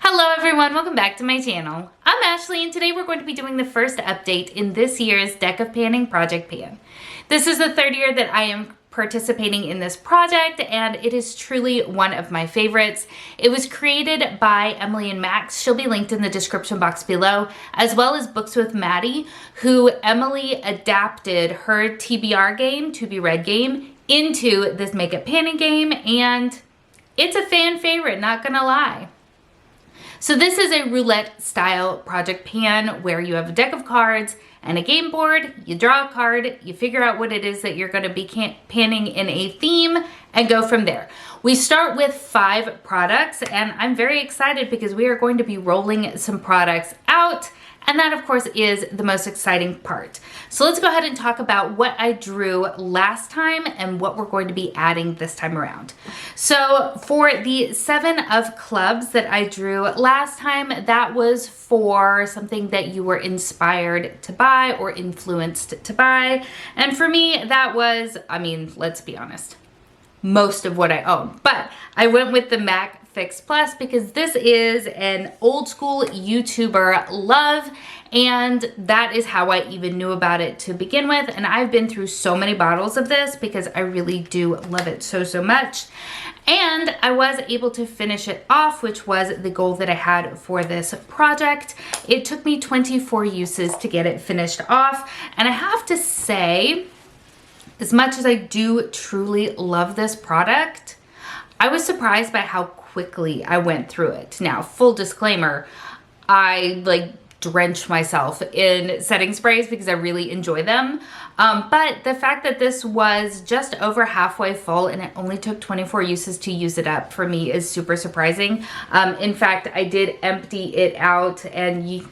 Hello everyone, welcome back to my channel. I'm Ashley and today we're going to be doing the first update in this year's Deck of Panning Project Pan. This is the third year that I am participating in this project and it is truly one of my favorites. It was created by Emily and Max. She'll be linked in the description box below, as well as Books with Maddie, who Emily adapted her TBR game, To Be Read game, into this makeup panning game, and it's a fan favorite, not gonna lie. So this is a roulette style project pan where you have a deck of cards and a game board. You draw a card, you figure out what it is that you're going to be panning in a theme and go from there. We start with 5 products and I'm very excited because we are going to be rolling some products out. And that, of course, is the most exciting part. So let's go ahead and talk about what I drew last time and what we're going to be adding this time around. So for the 7 of clubs that I drew last time, that was for something that you were inspired to buy or influenced to buy. And for me, that was, I mean, let's be honest, most of what I own. But I went with the MAC Fix Plus because this is an old school YouTuber love, and that is how I even knew about it to begin with. And I've been through so many bottles of this because I really do love it so much. And I was able to finish it off, which was the goal that I had for this project. It took me 24 uses to get it finished off, and I have to say, as much as I do truly love this product, I was surprised by how quickly I went through it. Now, full disclaimer, I drench myself in setting sprays because I really enjoy them. But the fact that this was just over halfway full and it only took 24 uses to use it up for me is super surprising. In fact, I did empty it out and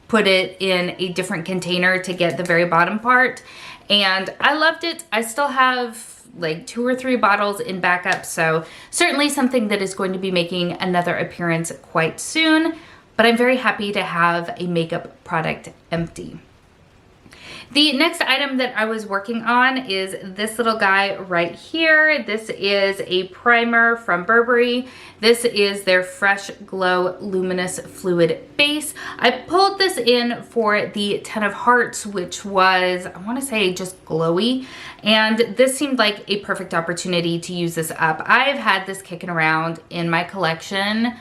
put it in a different container to get the very bottom part. And I loved it. I still have like 2 or 3 bottles in backup, so certainly something that is going to be making another appearance quite soon, but I'm very happy to have a makeup product empty. The next item that I was working on is this little guy right here. This is a primer from Burberry. This is their Fresh Glow Luminous Fluid Base. I pulled this in for the 10 of Hearts, which was, I want to say, just glowy. And this seemed like a perfect opportunity to use this up. I've had this kicking around in my collection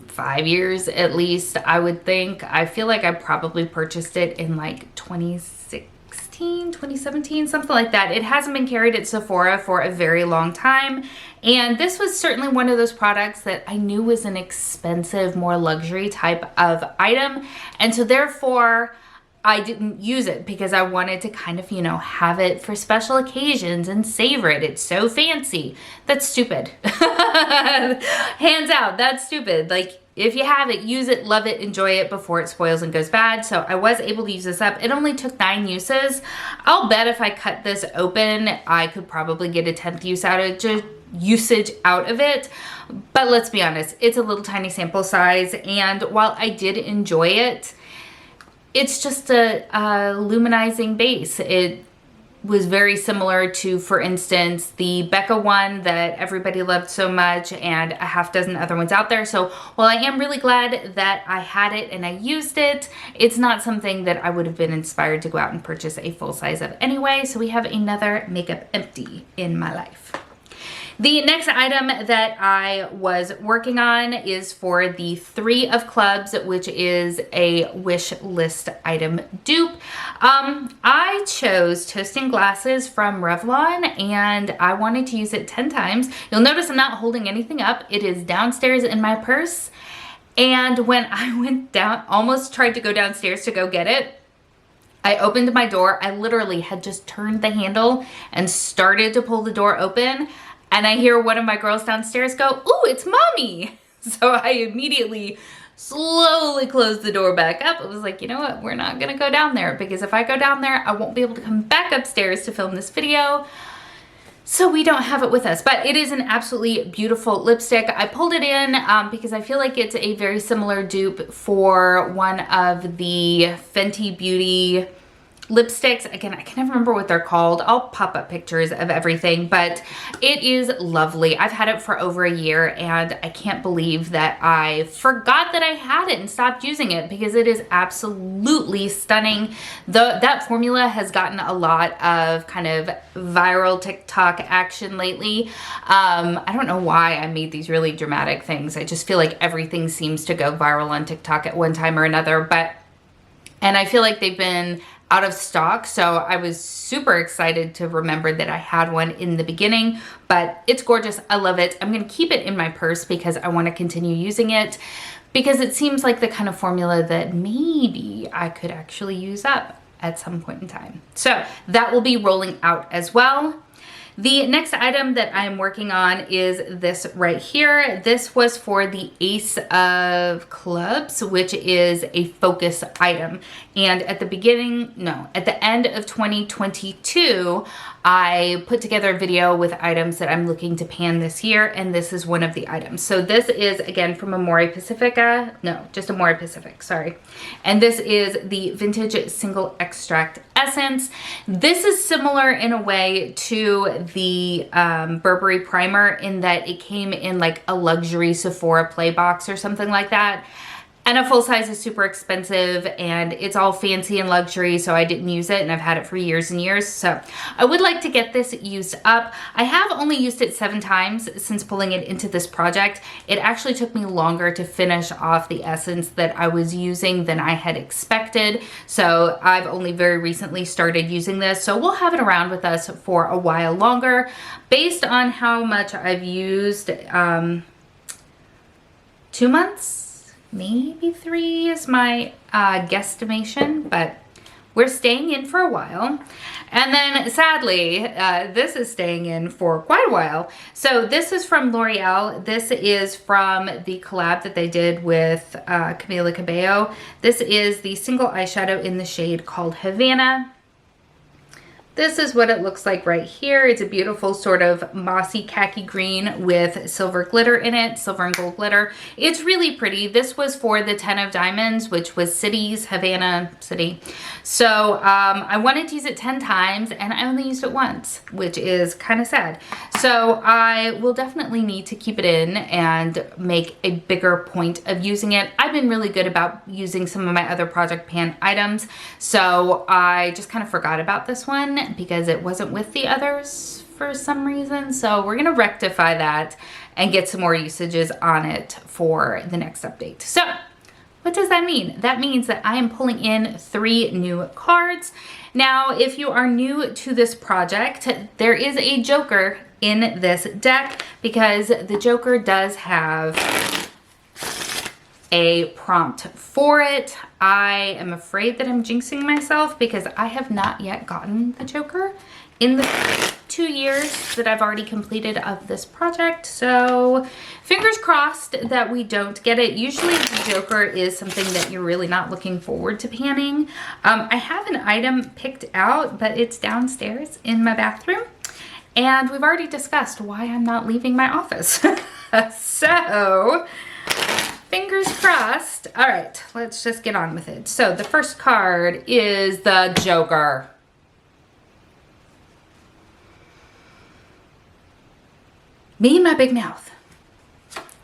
5 years at least, I would think. I feel like I probably purchased it in like 2016, 2017, something like that. It hasn't been carried at Sephora for a very long time. And this was certainly one of those products that I knew was an expensive, more luxury type of item. And so therefore, I didn't use it because I wanted to kind of, you know, have it for special occasions and savor it. It's so fancy. That's stupid. Hands out, that's stupid. Like, if you have it, use it, love it, enjoy it before it spoils and goes bad. So I was able to use this up. It only took 9 uses. I'll bet if I cut this open, I could probably get a 10th usage out of it. But let's be honest, it's a little tiny sample size. And while I did enjoy it, it's just a luminizing base. It was very similar to, for instance, the Becca one that everybody loved so much and a half dozen other ones out there. So while I am really glad that I had it and I used it, it's not something that I would have been inspired to go out and purchase a full size of anyway. So we have another makeup empty in my life. The next item that I was working on is for the 3 of Clubs, which is a wish list item dupe. I chose toasting glasses from Revlon and I wanted to use it 10 times. You'll notice I'm not holding anything up. It is downstairs in my purse. And when I went down, almost tried to go downstairs to go get it, I opened my door. I literally had just turned the handle and started to pull the door open. And I hear one of my girls downstairs go, "Ooh, it's mommy." So I immediately slowly closed the door back up. I was like, you know what? We're not gonna go down there because if I go down there, I won't be able to come back upstairs to film this video. So we don't have it with us, but it is an absolutely beautiful lipstick. I pulled it in because I feel like it's a very similar dupe for one of the Fenty Beauty lipsticks. Again, I can never remember what they're called. I'll pop up pictures of everything, but it is lovely. I've had it for over a year and I can't believe that I forgot that I had it and stopped using it because it is absolutely stunning. That formula has gotten a lot of kind of viral TikTok action lately. I don't know why I made these really dramatic things. I just feel like everything seems to go viral on TikTok at one time or another, and I feel like they've been out of stock, so I was super excited to remember that I had one in the beginning, but it's gorgeous. I love it. I'm gonna keep it in my purse because I wanna continue using it because it seems like the kind of formula that maybe I could actually use up at some point in time. So that will be rolling out as well. The next item that I'm working on is this right here. This was for the Ace of Clubs, which is a focus item. And at the end of 2022, I put together a video with items that I'm looking to pan this year, and this is one of the items. So this is, again, from Amore Pacifica. No, just Amore Pacific, sorry. And this is the Vintage Single Extract Essence. This is similar in a way to the Burberry primer in that it came in like a luxury Sephora play box or something like that. And a full size is super expensive and it's all fancy and luxury, so I didn't use it, and I've had it for years and years. So I would like to get this used up. I have only used it 7 times since pulling it into this project. It actually took me longer to finish off the essence that I was using than I had expected. So I've only very recently started using this. So we'll have it around with us for a while longer. Based on how much I've used, 2 months? Maybe 3 is my guesstimation, but we're staying in for a while. And then sadly, this is staying in for quite a while. So this is from Loreal. This is from the collab that they did with Camila Cabello. This is the single eyeshadow in the shade called Havana. This is what it looks like right here. It's a beautiful sort of mossy khaki green with silver glitter in it, silver and gold glitter. It's really pretty. This was for the 10 of Diamonds, which was Cities, Havana City. So I wanted to use it 10 times and I only used it once, which is kind of sad. So I will definitely need to keep it in and make a bigger point of using it. I've been really good about using some of my other Project Pan items, so I just kind of forgot about this one because it wasn't with the others for some reason. So we're gonna rectify that and get some more usages on it for the next update. So what does that mean? That means that I am pulling in 3 new cards. Now, if you are new to this project, there is a Joker in this deck because the Joker does have a prompt for it. I am afraid that I'm jinxing myself because I have not yet gotten the Joker in the 2 years that I've already completed of this project. So fingers crossed that we don't get it. Usually the Joker is something that you're really not looking forward to panning. I have an item picked out, but it's downstairs in my bathroom. And we've already discussed why I'm not leaving my office. So fingers crossed. All right, let's just get on with it. So the first card is the Joker. Me and my big mouth.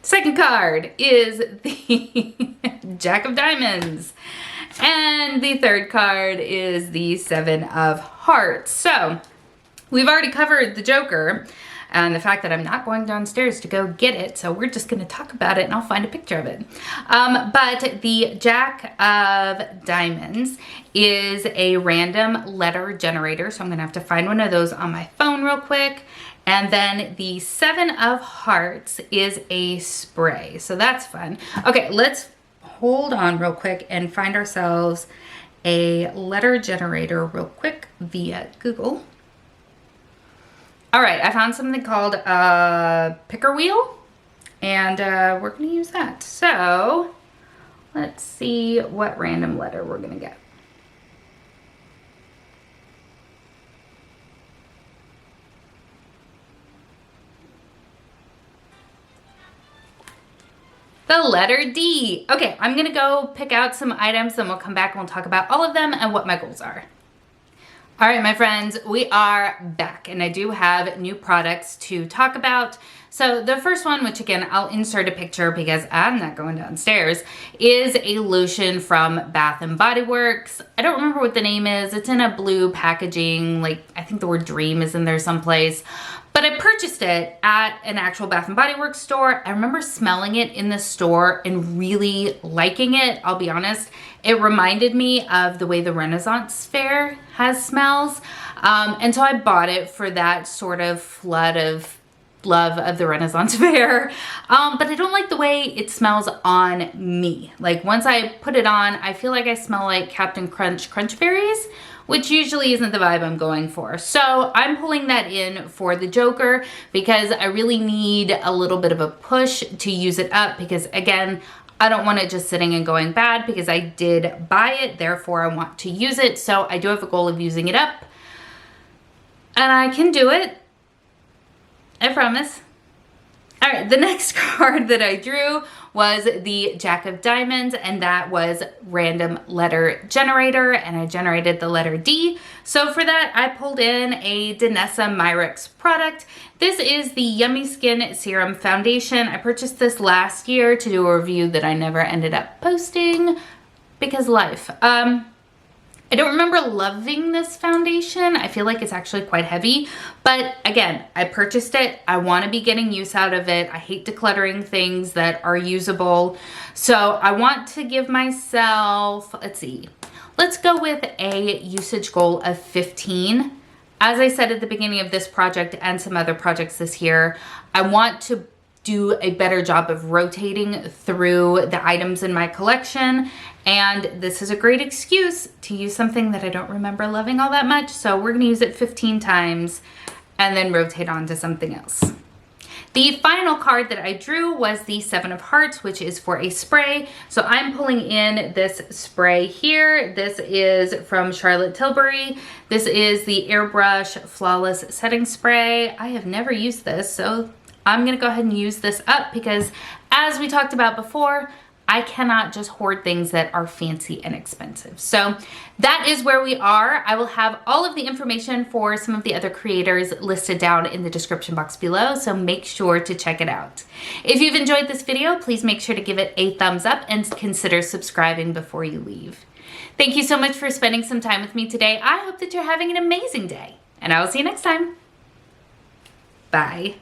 Second card is the Jack of Diamonds. And the third card is the 7 of Hearts. So we've already covered the Joker and the fact that I'm not going downstairs to go get it. So we're just gonna talk about it and I'll find a picture of it. But the Jack of Diamonds is a random letter generator. So I'm gonna have to find one of those on my phone real quick. And then the 7 of Hearts is a spray. So that's fun. Okay, let's hold on real quick and find ourselves a letter generator real quick via Google. All right, I found something called a picker wheel, and we're gonna use that. So let's see what random letter we're gonna get. The letter D. Okay, I'm gonna go pick out some items, then we'll come back and we'll talk about all of them and what my goals are. All right, my friends, we are back and I do have new products to talk about. So the first one, which again, I'll insert a picture because I'm not going downstairs, is a lotion from Bath & Body Works. I don't remember what the name is. It's in a blue packaging, like I think the word dream is in there someplace. But I purchased it at an actual Bath & Body Works store. I remember smelling it in the store and really liking it. I'll be honest, it reminded me of the way the Renaissance Fair has smells. And so I bought it for that sort of flood of love of the Renaissance Fair. But I don't like the way it smells on me. Like once I put it on, I feel like I smell like Captain Crunch Berries, which usually isn't the vibe I'm going for. So I'm pulling that in for the Joker because I really need a little bit of a push to use it up because again, I don't want it just sitting and going bad because I did buy it, therefore I want to use it. So I do have a goal of using it up and I can do it. I promise. All right, the next card that I drew was the Jack of Diamonds, and that was random letter generator, and I generated the letter D. So for that, I pulled in a Danessa Myricks product. This is the Yummy Skin Serum Foundation. I purchased this last year to do a review that I never ended up posting because life. I don't remember loving this foundation. I feel like it's actually quite heavy, but again, I purchased it. I want to be getting use out of it. I hate decluttering things that are usable. So I want to give myself, let's see, let's go with a usage goal of 15. As I said at the beginning of this project and some other projects this year, I want to do a better job of rotating through the items in my collection. And this is a great excuse to use something that I don't remember loving all that much. So we're gonna use it 15 times and then rotate on to something else. The final card that I drew was the Seven of Hearts, which is for a spray. So I'm pulling in this spray here. This is from Charlotte Tilbury. This is the Airbrush Flawless Setting Spray. I have never used this, so I'm gonna go ahead and use this up because as we talked about before, I cannot just hoard things that are fancy and expensive. So that is where we are. I will have all of the information for some of the other creators listed down in the description box below, so make sure to check it out. If you've enjoyed this video, please make sure to give it a thumbs up and consider subscribing before you leave. Thank you so much for spending some time with me today. I hope that you're having an amazing day, and I will see you next time. Bye.